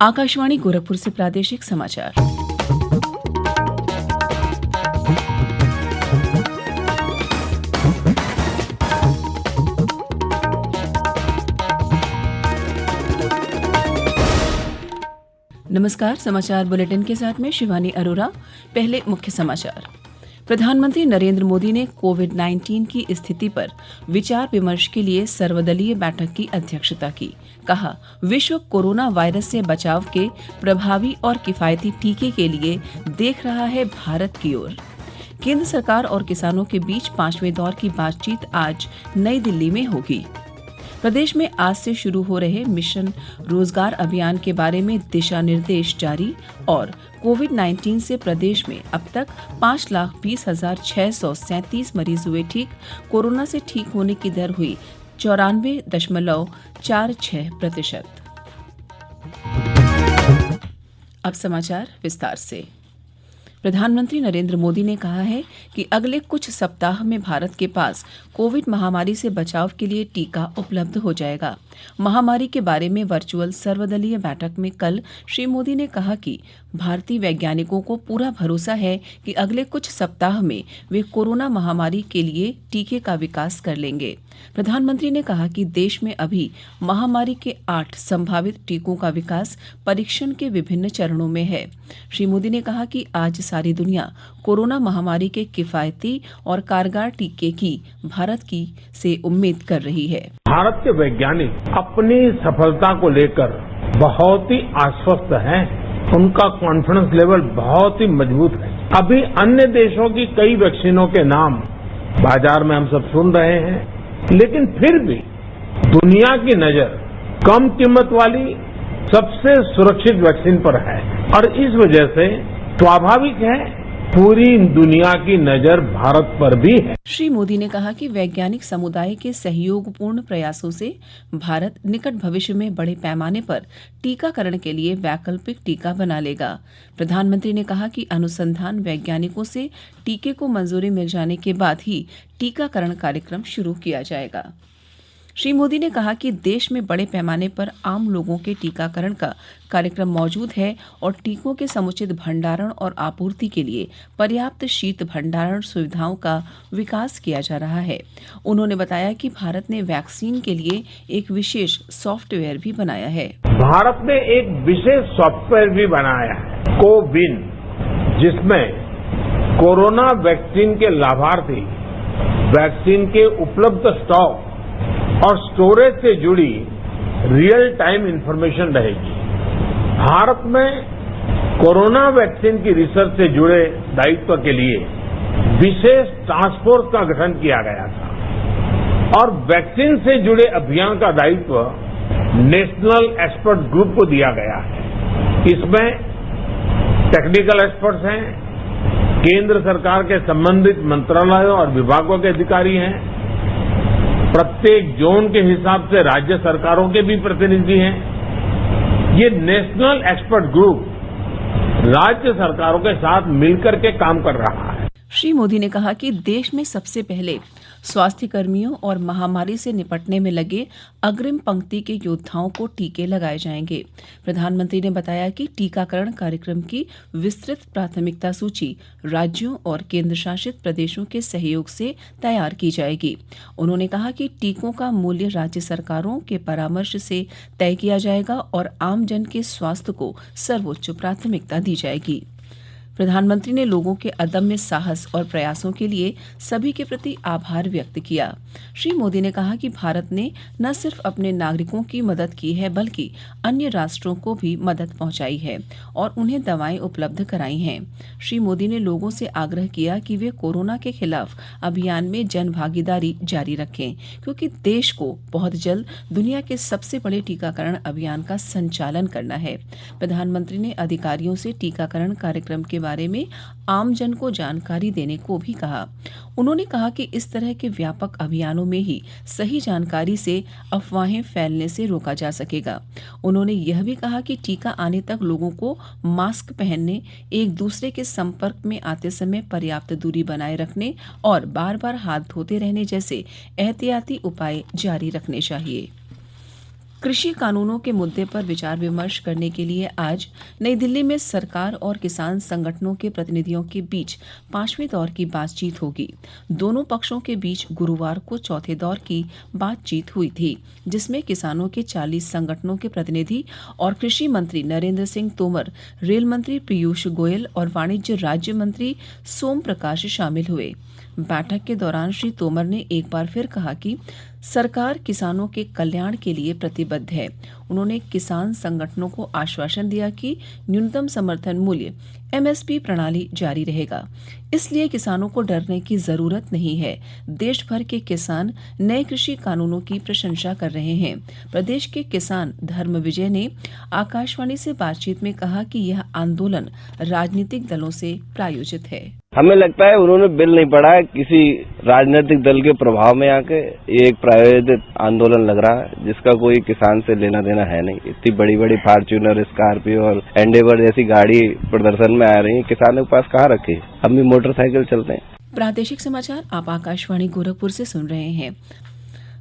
आकाशवाणी गोरखपुर से प्रादेशिक समाचार। नमस्कार, समाचार बुलेटिन के साथ में शिवानी अरोरा। पहले मुख्य समाचार। प्रधानमंत्री नरेंद्र मोदी ने कोविड-19 की स्थिति पर विचार विमर्श के लिए सर्वदलीय बैठक की अध्यक्षता की। कहा, विश्व कोरोना वायरस से बचाव के प्रभावी और किफायती टीके के लिए देख रहा है भारत की ओर। केंद्र सरकार और किसानों के बीच 5वें दौर की बातचीत आज नई दिल्ली में होगी। प्रदेश में आज से शुरू हो रहे मिशन रोजगार अभियान के बारे में दिशा निर्देश जारी और कोविड-19 से प्रदेश में अब तक 5,20,637 मरीज हुए ठीक। कोरोना से ठीक होने की दर हुई 94.46%। अब समाचार विस्तार से। प्रधानमंत्री नरेंद्र मोदी ने कहा है कि अगले कुछ सप्ताह में भारत के पास कोविड महामारी से बचाव के लिए टीका उपलब्ध हो जाएगा। महामारी के बारे में वर्चुअल सर्वदलीय बैठक में कल श्री मोदी ने कहा कि भारतीय वैज्ञानिकों को पूरा भरोसा है कि अगले कुछ सप्ताह में वे कोरोना महामारी के लिए टीके का विकास कर लेंगे। प्रधानमंत्री ने कहा कि देश में अभी महामारी के 8 संभावित टीकों का विकास परीक्षण के विभिन्न चरणों में है। श्री मोदी ने कहा कि आज सारी दुनिया कोरोना महामारी के किफायती और कारगर टीके की भारत की से उम्मीद कर रही है। भारत के वैज्ञानिक अपनी सफलता को लेकर बहुत ही आश्वस्त हैं। उनका कॉन्फिडेंस लेवल बहुत ही मजबूत है। अभी अन्य देशों की कई वैक्सीनों के नाम बाजार में हम सब सुन रहे हैं, लेकिन फिर भी दुनिया की नजर कम कीमत वाली सबसे सुरक्षित वैक्सीन पर है और इस वजह से स्वाभाविक है पूरी दुनिया की नजर भारत पर भी है। श्री मोदी ने कहा कि वैज्ञानिक समुदाय के सहयोगपूर्ण प्रयासों से भारत निकट भविष्य में बड़े पैमाने पर टीकाकरण के लिए वैकल्पिक टीका बना लेगा। प्रधानमंत्री ने कहा कि अनुसंधान वैज्ञानिकों से टीके को मंजूरी मिल जाने के बाद ही टीकाकरण कार्यक्रम शुरू किया जाएगा। श्री मोदी ने कहा कि देश में बड़े पैमाने पर आम लोगों के टीकाकरण का कार्यक्रम मौजूद है और टीकों के समुचित भंडारण और आपूर्ति के लिए पर्याप्त शीत भंडारण सुविधाओं का विकास किया जा रहा है। उन्होंने बताया कि भारत ने वैक्सीन के लिए एक विशेष सॉफ्टवेयर भी बनाया है। भारत ने एक विशेष सॉफ्टवेयर भी बनाया है, कोविन, जिसमें कोरोना वैक्सीन के लाभार्थी वैक्सीन के उपलब्ध स्टॉक और स्टोरेज से जुड़ी रियल टाइम इंफॉर्मेशन रहेगी। भारत में कोरोना वैक्सीन की रिसर्च से जुड़े दायित्व के लिए विशेष टास्क फोर्स का गठन किया गया था और वैक्सीन से जुड़े अभियान का दायित्व नेशनल एक्सपर्ट ग्रुप को दिया गया है। इसमें टेक्निकल एक्सपर्ट्स हैं, केंद्र सरकार के संबंधित मंत्रालयों और विभागों के अधिकारी हैं, प्रत्येक जोन के हिसाब से राज्य सरकारों के भी प्रतिनिधि हैं। ये नेशनल एक्सपर्ट ग्रुप राज्य सरकारों के साथ मिलकर के काम कर रहा है। श्री मोदी ने कहा कि देश में सबसे पहले स्वास्थ्य कर्मियों और महामारी से निपटने में लगे अग्रिम पंक्ति के योद्धाओं को टीके लगाए जाएंगे। प्रधानमंत्री ने बताया कि टीकाकरण कार्यक्रम की विस्तृत प्राथमिकता सूची राज्यों और केंद्र शासित प्रदेशों के सहयोग से तैयार की जाएगी। उन्होंने कहा कि टीकों का मूल्य राज्य सरकारों के परामर्श से तय किया जाएगा और आमजन के स्वास्थ्य को सर्वोच्च प्राथमिकता दी जाएगी। प्रधानमंत्री ने लोगों के अदम्य साहस और प्रयासों के लिए सभी के प्रति आभार व्यक्त किया। श्री मोदी ने कहा कि भारत ने न सिर्फ अपने नागरिकों की मदद की है बल्कि अन्य राष्ट्रों को भी मदद पहुंचाई है और उन्हें दवाएं उपलब्ध कराई हैं। श्री मोदी ने लोगों से आग्रह किया कि वे कोरोना के खिलाफ अभियान में जन भागीदारी जारी रखें, क्योंकि देश को बहुत जल्द दुनिया के सबसे बड़े टीकाकरण अभियान का संचालन करना है। प्रधानमंत्री ने अधिकारियों से टीकाकरण कार्यक्रम के बारे में आमजन को जानकारी देने को भी कहा। उन्होंने कहा कि इस तरह के व्यापक अभियानों में ही सही जानकारी से अफवाहें फैलने से रोका जा सकेगा। उन्होंने यह भी कहा कि टीका आने तक लोगों को मास्क पहनने, एक दूसरे के संपर्क में आते समय पर्याप्त दूरी बनाए रखने और बार बार हाथ धोते रहने जैसे एहतियाती उपाय जारी रखने चाहिए। कृषि कानूनों के मुद्दे पर विचार विमर्श करने के लिए आज नई दिल्ली में सरकार और किसान संगठनों के प्रतिनिधियों के बीच 5वें दौर की बातचीत होगी। दोनों पक्षों के बीच गुरुवार को चौथे दौर की बातचीत हुई थी, जिसमें किसानों के 40 संगठनों के प्रतिनिधि और कृषि मंत्री नरेंद्र सिंह तोमर, रेल मंत्री पीयूष गोयल और वाणिज्य राज्य मंत्री सोम प्रकाश शामिल हुए। बैठक के दौरान श्री तोमर ने एक बार फिर कहा कि सरकार किसानों के कल्याण के लिए प्रतिबद्ध है। उन्होंने किसान संगठनों को आश्वासन दिया कि न्यूनतम समर्थन मूल्य एमएसपी प्रणाली जारी रहेगा, इसलिए किसानों को डरने की जरूरत नहीं है। देश भर के किसान नए कृषि कानूनों की प्रशंसा कर रहे हैं। प्रदेश के किसान धर्म विजय ने आकाशवाणी से बातचीत में कहा कि यह आंदोलन राजनीतिक दलों से प्रायोजित है। हमें लगता है उन्होंने बिल नहीं पढ़ा है, किसी राजनीतिक दल के प्रभाव में आके ये एक प्रायोजित आंदोलन लग रहा है, जिसका कोई किसान से लेना देना है नहीं। इतनी बड़ी बड़ी फॉर्च्यूनर, स्कॉर्पियो और एंडेवर जैसी गाड़ी प्रदर्शन में आ रही है, किसानों के पास कहाँ रखे? हम भी मोटरसाइकिल चलते हैं। प्रादेशिक समाचार आप आकाशवाणी गोरखपुर से सुन रहे हैं।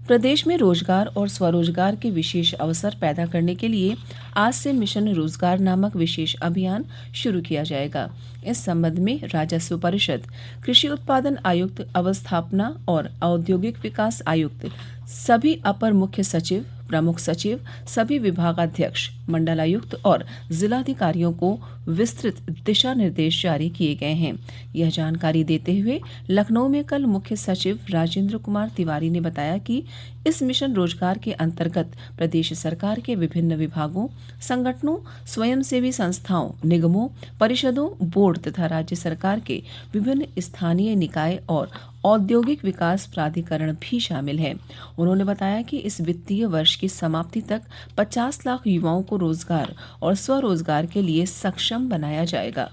प्रदेश में रोजगार और स्वरोजगार के विशेष अवसर पैदा करने के लिए आज से मिशन रोजगार नामक विशेष अभियान शुरू किया जाएगा। इस संबंध में राजस्व परिषद, कृषि उत्पादन आयुक्त, अवस्थापना और औद्योगिक विकास आयुक्त, सभी अपर मुख्य सचिव, प्रमुख सचिव, सभी विभागाध्यक्ष, मंडलायुक्त और जिलाधिकारियों को विस्तृत दिशा निर्देश जारी किए गए हैं। यह जानकारी देते हुए लखनऊ में कल मुख्य सचिव राजेंद्र कुमार तिवारी ने बताया कि इस मिशन रोजगार के अंतर्गत प्रदेश सरकार के विभिन्न विभागों, संगठनों, स्वयंसेवी संस्थाओं, निगमों, परिषदों, बोर्ड तथा राज्य सरकार के विभिन्न स्थानीय निकाय और औद्योगिक विकास प्राधिकरण भी शामिल हैं। उन्होंने बताया कि इस वित्तीय वर्ष की समाप्ति तक 50 लाख युवाओं को रोजगार और स्वरोजगार के लिए सक्षम बनाया जाएगा।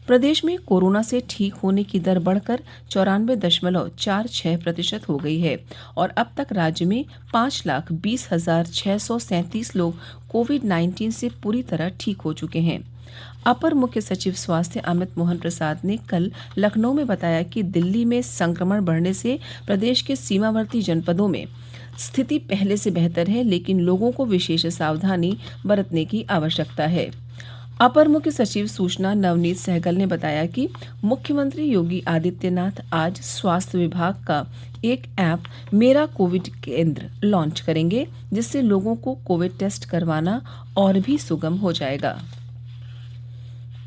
प्रदेश में कोरोना से ठीक होने की दर बढ़कर 94.46% हो गई है और अब तक राज्य में 5,20,637 लोग कोविड-19 से पूरी तरह ठीक हो चुके हैं। अपर मुख्य सचिव स्वास्थ्य अमित मोहन प्रसाद ने कल लखनऊ में बताया कि दिल्ली में संक्रमण बढ़ने से प्रदेश के सीमावर्ती जनपदों में स्थिति पहले से बेहतर है, लेकिन लोगों को विशेष सावधानी बरतने की आवश्यकता है। अपर मुख्य सचिव सूचना नवनीत सहगल ने बताया कि मुख्यमंत्री योगी आदित्यनाथ आज स्वास्थ्य विभाग का एक ऐप मेरा कोविड केंद्र लॉन्च करेंगे, जिससे लोगों को कोविड टेस्ट करवाना और भी सुगम हो जाएगा।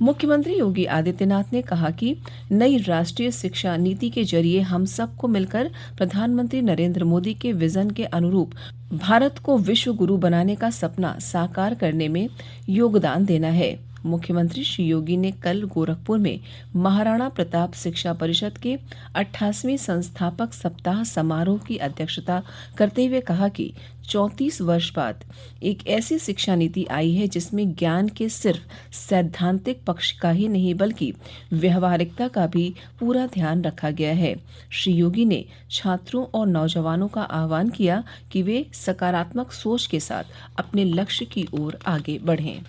मुख्यमंत्री योगी आदित्यनाथ ने कहा कि नई राष्ट्रीय शिक्षा नीति के जरिए हम सबको मिलकर प्रधानमंत्री नरेंद्र मोदी के विजन के अनुरूप भारत को विश्व गुरु बनाने का सपना साकार करने में योगदान देना है। मुख्यमंत्री श्री योगी ने कल गोरखपुर में महाराणा प्रताप शिक्षा परिषद के 28वें संस्थापक सप्ताह समारोह की अध्यक्षता करते हुए कहा कि 34 वर्ष बाद एक ऐसी शिक्षा नीति आई है जिसमें ज्ञान के सिर्फ सैद्धांतिक पक्ष का ही नहीं बल्कि व्यवहारिकता का भी पूरा ध्यान रखा गया है। श्री योगी ने छात्रों और नौजवानों का आह्वान किया कि वे सकारात्मक सोच के साथ अपने लक्ष्य की ओर आगे बढ़ें।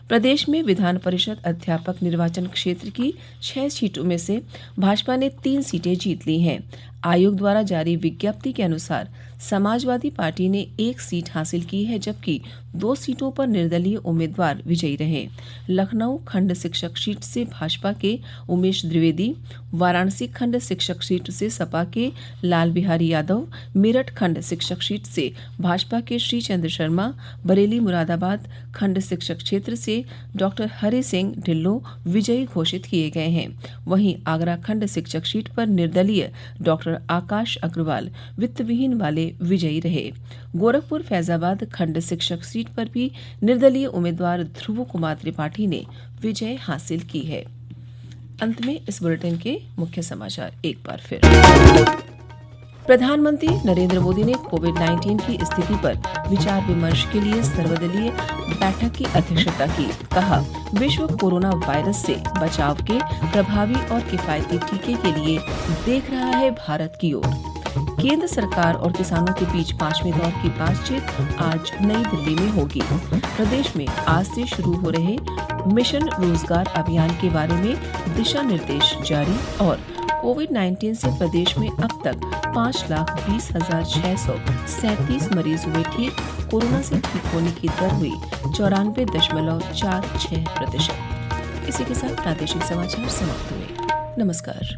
प्रदेश में विधान परिषद अध्यापक निर्वाचन क्षेत्र की 6 सीटों में से भाजपा ने 3 सीटें जीत ली हैं। आयोग द्वारा जारी विज्ञप्ति के अनुसार समाजवादी पार्टी ने 1 सीट हासिल की है, जबकि 2 सीटों पर निर्दलीय उम्मीदवार विजयी रहे। लखनऊ खंड शिक्षक सीट से भाजपा के उमेश द्विवेदी, वाराणसी खंड शिक्षक सीट से सपा के लाल बिहारी यादव, मेरठ खंड शिक्षक सीट से भाजपा के श्रीचंद्र शर्मा, बरेली मुरादाबाद खंड शिक्षक क्षेत्र से डॉक्टर हरि सिंह ढिल्लो विजयी घोषित किए गए हैं। वहीं आगरा खंड शिक्षक सीट पर निर्दलीय डॉक्टर आकाश अग्रवाल वित्त विहीन वाले विजयी रहे। गोरखपुर फैजाबाद खंड शिक्षक सीट पर भी निर्दलीय उम्मीदवार ध्रुव कुमार त्रिपाठी ने विजय हासिल की है। अंत में इस बुलेटिन के मुख्य समाचार एक बार फिर। प्रधानमंत्री नरेंद्र मोदी ने कोविड-19 की स्थिति पर विचार विमर्श के लिए सर्वदलीय बैठक की अध्यक्षता की। कहा, विश्व कोरोना वायरस से बचाव के प्रभावी और किफायती टीके के लिए देख रहा है भारत की ओर। केंद्र सरकार और किसानों के बीच 5वें दौर की बातचीत आज नई दिल्ली में होगी। प्रदेश में आज से शुरू हो रहे मिशन रोजगार अभियान के बारे में दिशा निर्देश जारी और कोविड-19 से प्रदेश में अब तक 5,20,637 मरीज हुए ठीक। कोरोना से ठीक होने की दर हुई 94.46%। इसी के साथ प्रादेशिक समाचार समाप्त हुए। नमस्कार।